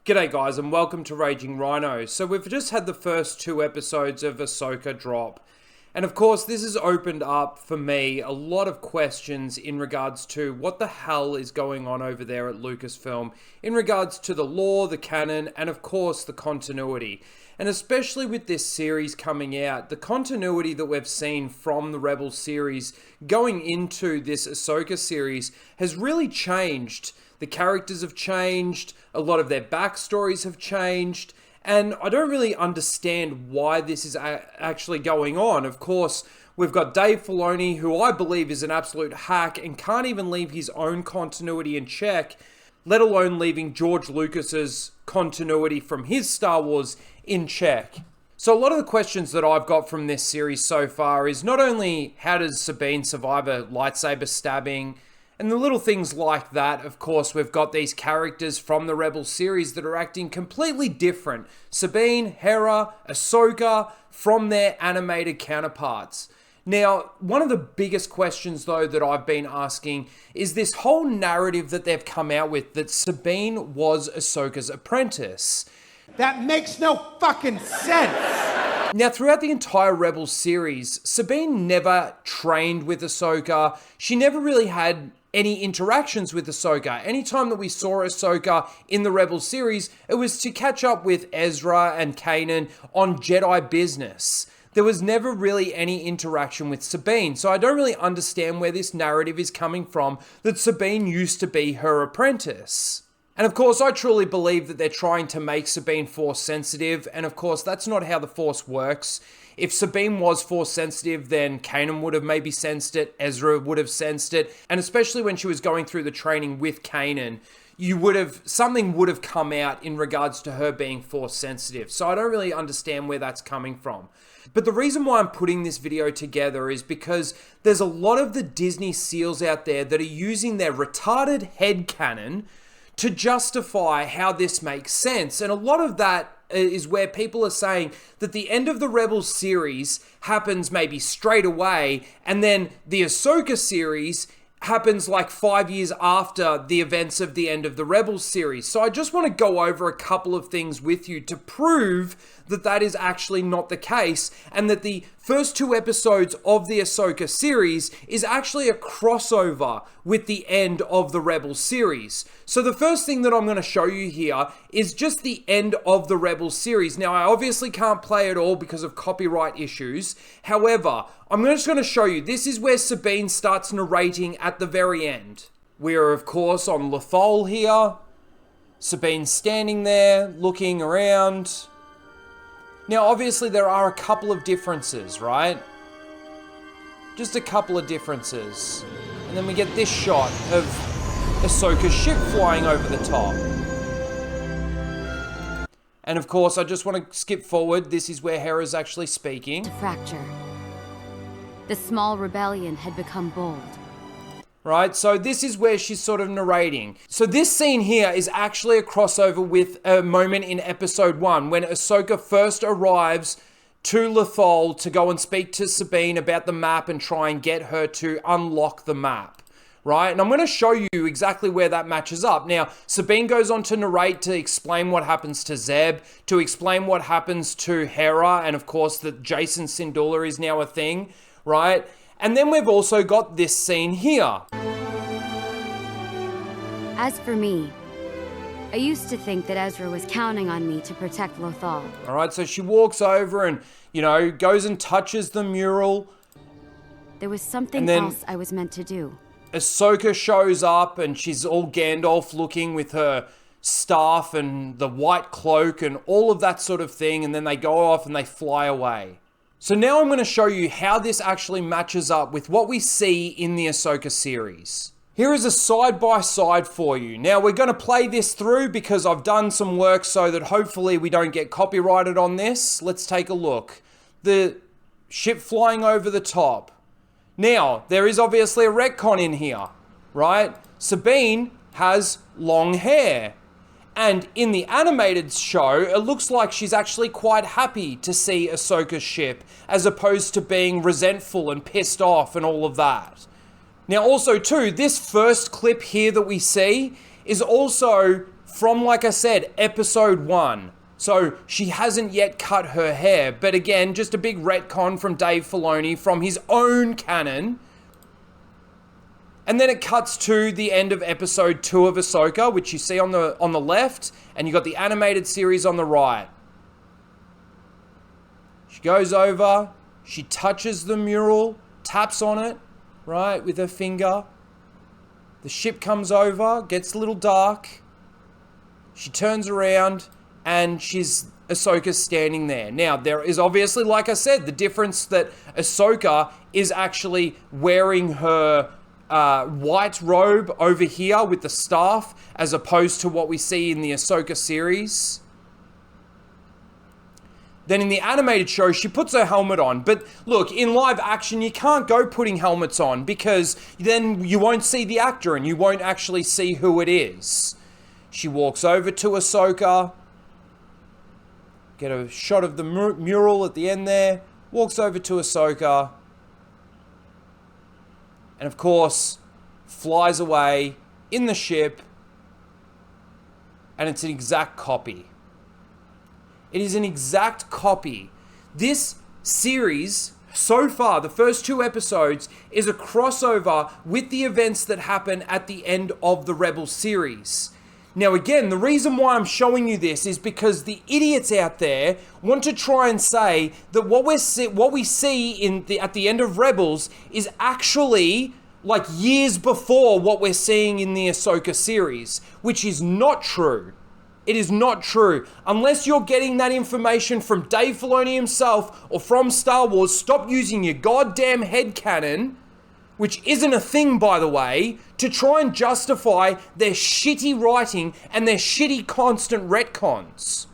G'day guys and welcome to Raging Rhino. So we've just had the first 2 episodes of Ahsoka drop. And of course this has opened up for me a lot of questions in regards to what the hell is going on over there at Lucasfilm in regards to the lore, the canon, and of course the continuity. And especially with this series coming out, the continuity that we've seen from the Rebels series going into this Ahsoka series has really changed. The characters have changed, a lot of their backstories have changed, and I don't really understand why this is actually going on. Of course, we've got Dave Filoni, who I believe is an absolute hack and can't even leave his own continuity in check, let alone leaving George Lucas's continuity from his Star Wars in check. So a lot of the questions that I've got from this series so far is not only how does Sabine survive a lightsaber stabbing, and the little things like that. Of course, we've got these characters from the Rebels series that are acting completely different. Sabine, Hera, Ahsoka, from their animated counterparts. Now, one of the biggest questions though that I've been asking is this whole narrative that they've come out with that Sabine was Ahsoka's apprentice. That makes no fucking sense! Now, throughout the entire Rebels series, Sabine never trained with Ahsoka. She never really had any interactions with Ahsoka. Anytime that we saw Ahsoka in the Rebels series, it was to catch up with Ezra and Canon on Jedi business. There was never really any interaction with Sabine, so I don't really understand where this narrative is coming from that Sabine used to be her apprentice. And of course, I truly believe that they're trying to make Sabine Force sensitive, and of course, that's not how the Force works. If Sabine was Force sensitive, then Canon would have maybe sensed it, Ezra would have sensed it, and especially when she was going through the training with Canon, something would have come out in regards to her being Force sensitive. So I don't really understand where that's coming from. But the reason why I'm putting this video together is because there's a lot of the Disney seals out there that are using their retarded headcanon to justify how this makes sense. And a lot of that is where people are saying that the end of the Rebels series happens maybe straight away, and then the Ahsoka series happens like 5 years after the events of the end of the Rebels series. So I just want to go over a couple of things with you to prove that that is actually not the case, and that the first 2 episodes of the Ahsoka series is actually a crossover with the end of the Rebels series. So the first thing that I'm going to show you here is just the end of the Rebels series. Now, I obviously can't play it all because of copyright issues. However, I'm just going to show you. This is where Sabine starts narrating at the very end. We are, of course, on Lothal here. Sabine's standing there, looking around. Now, obviously, there are a couple of differences, right? Just a couple of differences. And then we get this shot of Ahsoka's ship flying over the top. And of course, I just want to skip forward. This is where Hera's actually speaking. Fracture. The small rebellion had become bold. Right, so this is where she's sort of narrating. So this scene here is actually a crossover with a moment in episode 1 when Ahsoka first arrives to Lothal to go and speak to Sabine about the map and try and get her to unlock the map. Right, and I'm going to show you exactly where that matches up. Now, Sabine goes on to narrate to explain what happens to Zeb, to explain what happens to Hera, and of course that Jason Syndulla is now a thing, right? And then we've also got this scene here. As for me, I used to think that Ezra was counting on me to protect Lothal. All right, so she walks over and, goes and touches the mural. There was something else I was meant to do. Ahsoka shows up and she's all Gandalf looking with her staff and the white cloak and all of that sort of thing. And then they go off and they fly away. So now I'm going to show you how this actually matches up with what we see in the Ahsoka series. Here is a side-by-side for you. Now we're going to play this through because I've done some work so that hopefully we don't get copyrighted on this. Let's take a look. The ship flying over the top. Now, there is obviously a retcon in here, right? Sabine has long hair. And in the animated show, it looks like she's actually quite happy to see Ahsoka's ship, as opposed to being resentful and pissed off and all of that. Now also too, this first clip here that we see is also from, like I said, episode 1. So she hasn't yet cut her hair. But again, just a big retcon from Dave Filoni from his own canon. And then it cuts to the end of episode 2 of Ahsoka, which you see on the left, and you got the animated series on the right. She goes over, she touches the mural, taps on it, right, with her finger. The ship comes over, gets a little dark. She turns around, and Ahsoka's standing there. Now, there is obviously, like I said, the difference that Ahsoka is actually wearing her white robe over here with the staff, as opposed to what we see in the Ahsoka series. Then in the animated show, she puts her helmet on. But look, in live action, you can't go putting helmets on because then you won't see the actor and you won't actually see who it is. She walks over to Ahsoka. Get a shot of the mural at the end there. Walks over to Ahsoka. And of course, flies away in the ship. And it's an exact copy. It is an exact copy. This series, so far, the first 2 episodes, is a crossover with the events that happen at the end of the Rebels series. Now again, the reason why I'm showing you this is because the idiots out there want to try and say that what we see at the end of Rebels is actually like years before what we're seeing in the Ahsoka series, which is not true. It is not true. Unless you're getting that information from Dave Filoni himself or from Star Wars, stop using your goddamn headcanon, which isn't a thing, by the way, to try and justify their shitty writing and their shitty constant retcons.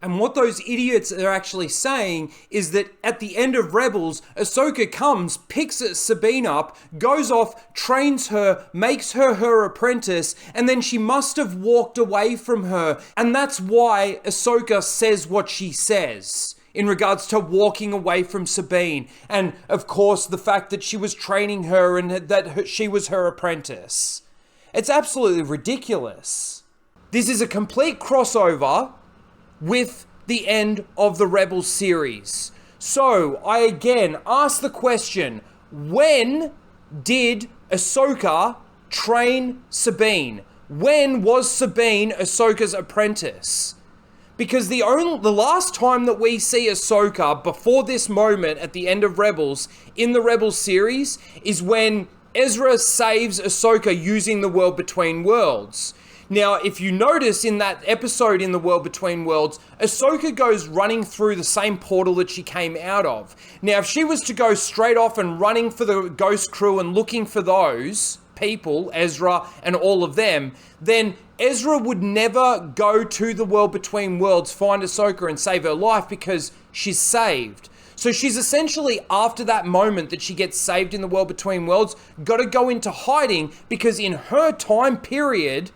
And what those idiots are actually saying is that at the end of Rebels, Ahsoka comes, picks Sabine up, goes off, trains her, makes her her apprentice, and then she must have walked away from her. And that's why Ahsoka says what she says in regards to walking away from Sabine. And of course, the fact that she was training her and that she was her apprentice. It's absolutely ridiculous. This is a complete crossover with the end of the Rebels series. So, I again ask the question, when did Ahsoka train Sabine? When was Sabine Ahsoka's apprentice? Because the last time that we see Ahsoka before this moment at the end of Rebels in the Rebels series is when Ezra saves Ahsoka using the World Between Worlds. Now, if you notice in that episode in the World Between Worlds, Ahsoka goes running through the same portal that she came out of. Now, if she was to go straight off and running for the Ghost Crew and looking for those people, Ezra and all of them, then Ezra would never go to the World Between Worlds, find Ahsoka and save her life because she's saved. So she's essentially, after that moment that she gets saved in the World Between Worlds, got to go into hiding because in her time period,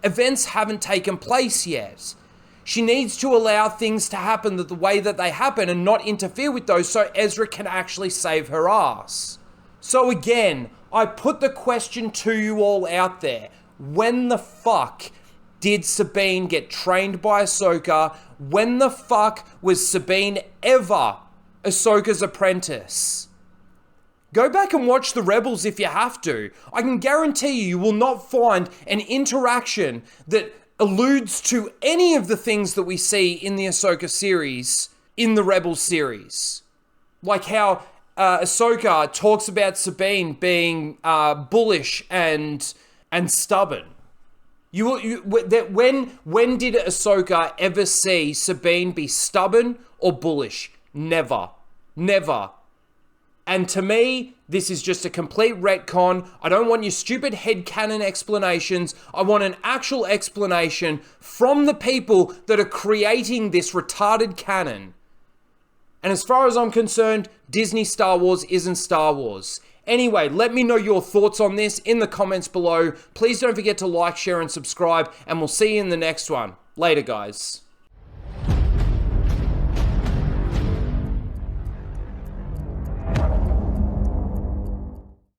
events haven't taken place yet. She needs to allow things to happen the way that they happen and not interfere with those so Ezra can actually save her ass. So again, I put the question to you all out there. When the fuck did Sabine get trained by Ahsoka? When the fuck was Sabine ever Ahsoka's apprentice? Go back and watch the Rebels if you have to. I can guarantee you will not find an interaction that alludes to any of the things that we see in the Ahsoka series in the Rebels series. Like how Ahsoka talks about Sabine being bullish and stubborn. When did Ahsoka ever see Sabine be stubborn or bullish? Never. Never. And to me, this is just a complete retcon. I don't want your stupid headcanon explanations. I want an actual explanation from the people that are creating this retarded canon. And as far as I'm concerned, Disney Star Wars isn't Star Wars. Anyway, let me know your thoughts on this in the comments below. Please don't forget to like, share, and subscribe, and we'll see you in the next one. Later, guys.